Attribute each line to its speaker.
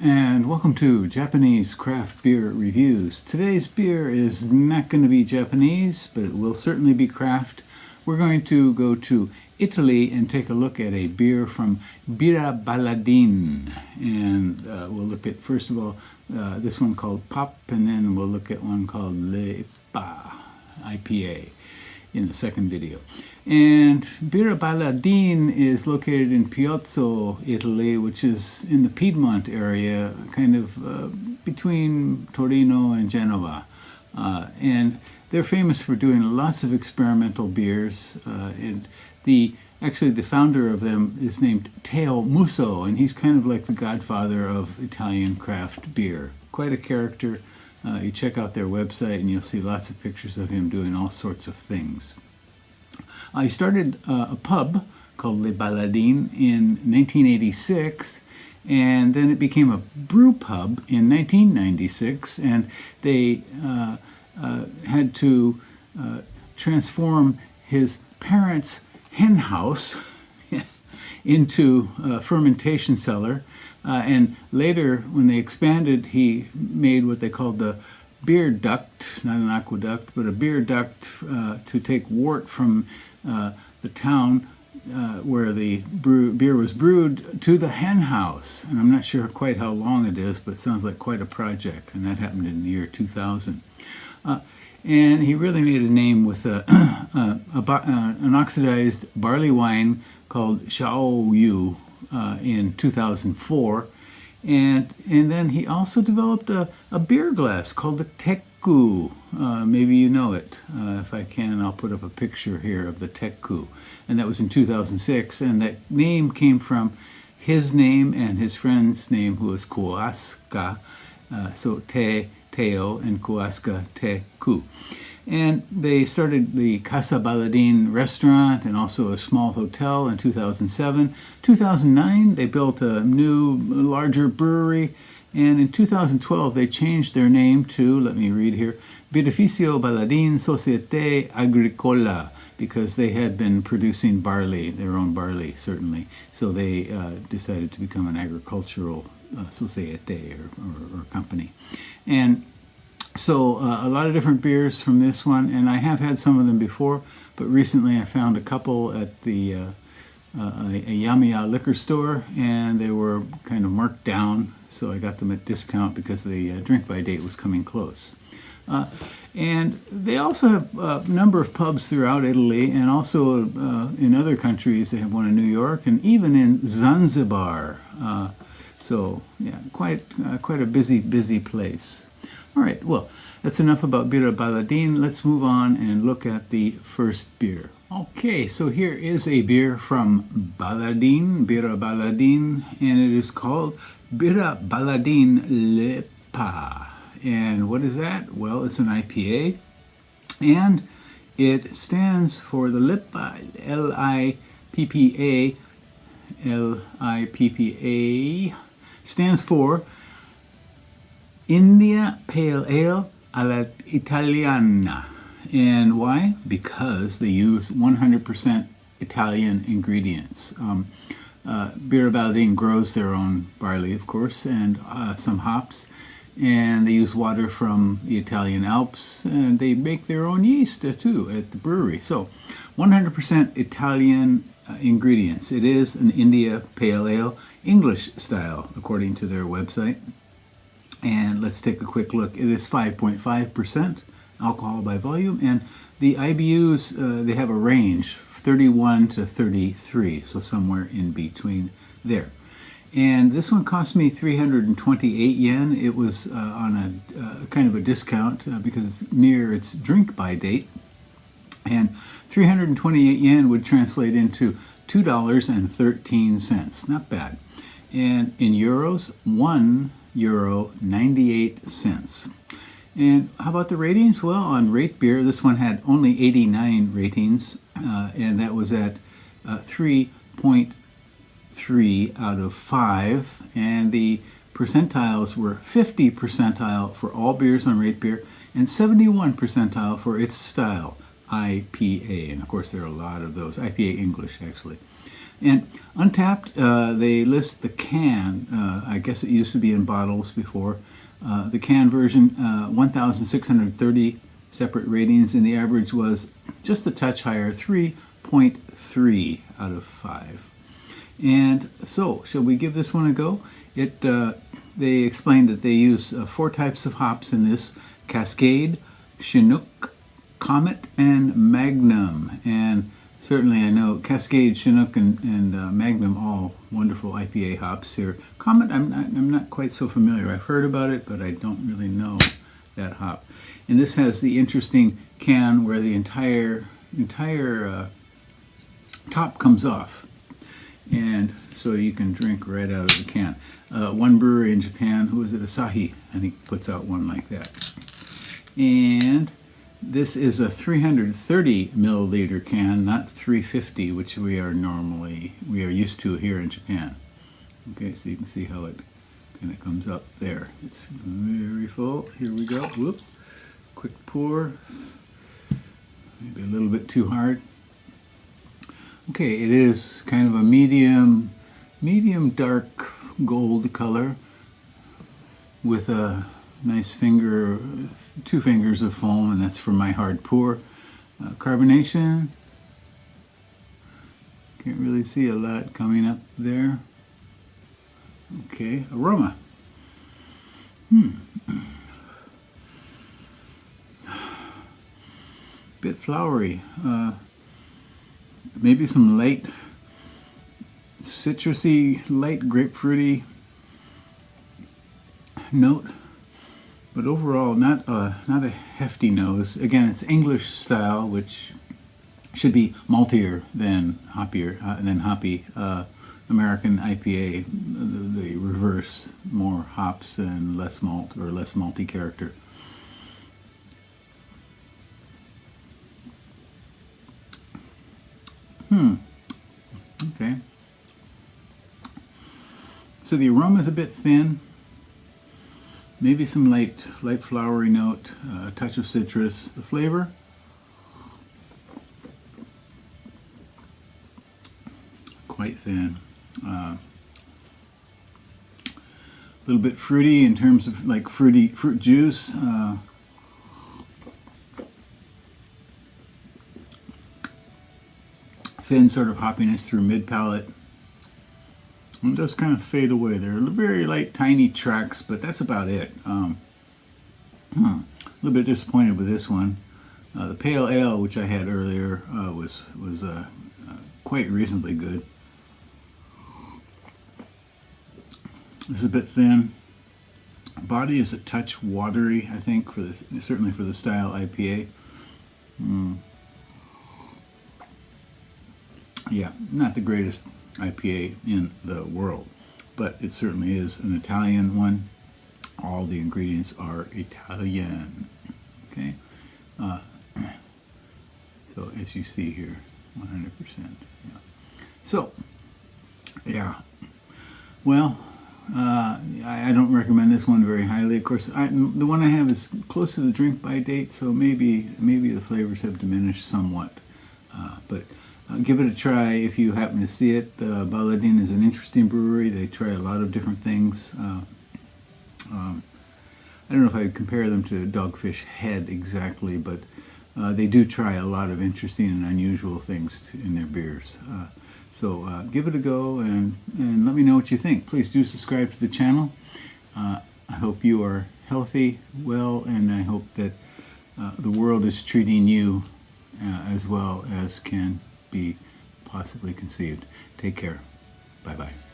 Speaker 1: and welcome to Japanese craft beer reviews. Today's beer is not going to be Japanese, but it will certainly be craft. We're going to go to Italy and take a look at a beer from Birra Baladin. And we'll look at, first of all, this one called Pop, and then we'll look at one called L'IPPA, IPA, in the second video. And Birra Baladin is located in Piozzo, Italy, which is in the Piedmont area, kind of between Torino and Genova. And they're famous for doing lots of experimental beers. And actually the founder of them is named Teo Musso, and he's kind of like the godfather of Italian craft beer. Quite a character. You check out their website and you'll see lots of pictures of him doing all sorts of things. I started a pub called Le Baladin in 1986, and then it became a brew pub in 1996, and they had to transform his parents' hen house into a fermentation cellar, and later when they expanded, he made what they called the beer duct, not an aqueduct, but a beer duct to take wort from the town where the beer was brewed to the hen house. And I'm not sure quite how long it is, but it sounds like quite a project, and that happened in the year 2000. And he really made a name with an oxidized barley wine called Xiaoyu in 2004. And then he also developed a beer glass called the Teku. Maybe you know it. If I can, I'll put up a picture here of the Teku. And that was in 2006. And that name came from his name and his friend's name, who was Kuaska. So Teo and Kuaska Teku. And they started the Casa Baladin restaurant and also a small hotel in 2007. 2009, they built a new, larger brewery. And in 2012, they changed their name to, let me read here, Beneficio Baladin Societe Agricola, because they had been producing barley, their own barley, certainly. So they decided to become an agricultural societe or company. And so a lot of different beers from this one, and I have had some of them before, but recently I found a couple at the a Yamiya liquor store, and they were kind of marked down, so I got them at discount because the drink-by date was coming close. And they also have a number of pubs throughout Italy, and also in other countries. They have one in New York, and even in Zanzibar. So yeah, quite a busy place. All right, well, that's enough about Birra Baladin. Let's move on and look at the first beer. Okay, so here is a beer from Baladin, Birra Baladin, and it is called Birra Baladin L'IPPA. And what is that? Well, it's an IPA, and it stands for the LIPPA, L-I-P-P-A, L-I-P-P-A, stands for India Pale Ale alla Italiana. And why? Because they use 100% Italian ingredients. Birra Baladin grows their own barley, of course, and some hops. And they use water from the Italian Alps, and they make their own yeast too at the brewery. So 100% Italian ingredients. It is an India Pale Ale, English style, according to their website. And let's take a quick look. It is 5.5% alcohol by volume, and the IBUs, they have a range, 31 to 33, so somewhere in between there. And this one cost me 328 yen. It was on a kind of a discount because it's near its drink-by date. And 328 yen would translate into $2.13. Not bad. And in euros, €1.98. And how about the ratings? Well, on Rate Beer, this one had only 89 ratings, and that was at 3.3 out of 5. And the percentiles were 50 percentile for all beers on Rate Beer and 71 percentile for its style, IPA. And of course, there are a lot of those. IPA English, actually. And Untapped, they list the can. I guess it used to be in bottles before. The can version, 1,630 separate ratings, and the average was just a touch higher, 3.3 out of 5. And so, shall we give this one a go? They explained that they use 4 types of hops in this: Cascade, Chinook, Comet, and Magnum. And certainly I know Cascade, Chinook, and Magnum, all wonderful IPA hops here. Comet, I'm not quite so familiar. I've heard about it, but I don't really know that hop. And this has the interesting can where the entire top comes off. And so you can drink right out of the can. One brewery in Japan, who is it? Asahi, I think, puts out one like that. And this is a 330 milliliter can, not 350, which we are used to here in Japan. Okay, so you can see how it kind of comes up there. It's very full. Here we go. Whoop. Quick pour. Maybe a little bit too hard. Okay, it is kind of a medium dark gold color with a nice 2 fingers of foam, and that's for my hard pour. Carbonation, can't really see a lot coming up there. Okay, aroma. Bit flowery. Maybe some light citrusy, light grapefruity note, but overall not a hefty nose. Again, it's English style, which should be maltier than hoppy. American IPA, the reverse, more hops and less malt, or less malty character. Okay. So the aroma is a bit thin. Maybe some light flowery note, a touch of citrus. The flavor, quite thin. A little bit fruity in terms of like fruit juice. Thin sort of hoppiness through mid palate. And just kind of fade away. They're very light, tiny tracks, but that's about it. A little bit disappointed with this one. The pale ale, which I had earlier, was quite reasonably good. This is a bit thin. Body is a touch watery, I think, certainly for the style IPA. Yeah, not the greatest IPA in the world, but it certainly is an Italian one. All the ingredients are Italian. Okay, so as you see here, 100%. Yeah. So, yeah. Well, I don't recommend this one very highly. Of course, the one I have is close to the drink by date, so maybe the flavors have diminished somewhat, but. Give it a try if you happen to see it. Baladin is an interesting brewery. They try a lot of different things. I don't know if I would compare them to Dogfish Head exactly, but they do try a lot of interesting and unusual things in their beers. So give it a go and let me know what you think. Please do subscribe to the channel. I hope you are healthy, well, and I hope that the world is treating you as well as can be possibly conceived. Take care. Bye-bye.